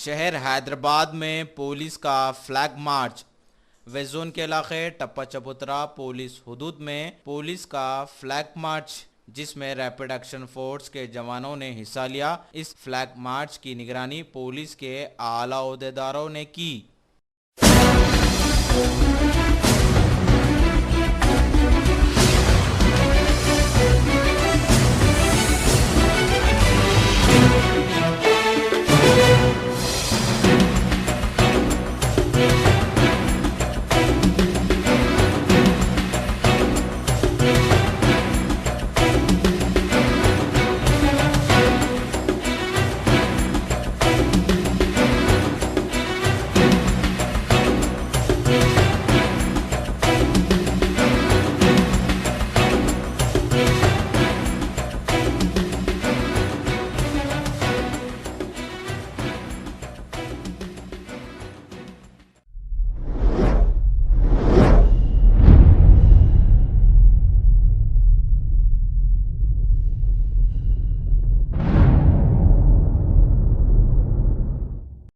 शहर हैदराबाद में पुलिस का फ्लैग मार्च। वेस्ट जोन के इलाके टप्पा पुलिस हुदूद में पुलिस का फ्लैग मार्च, जिसमें रैपिड एक्शन फोर्स के जवानों ने हिस्सा लिया। इस फ्लैग मार्च की निगरानी पुलिस के आला ओहदेदारों ने की।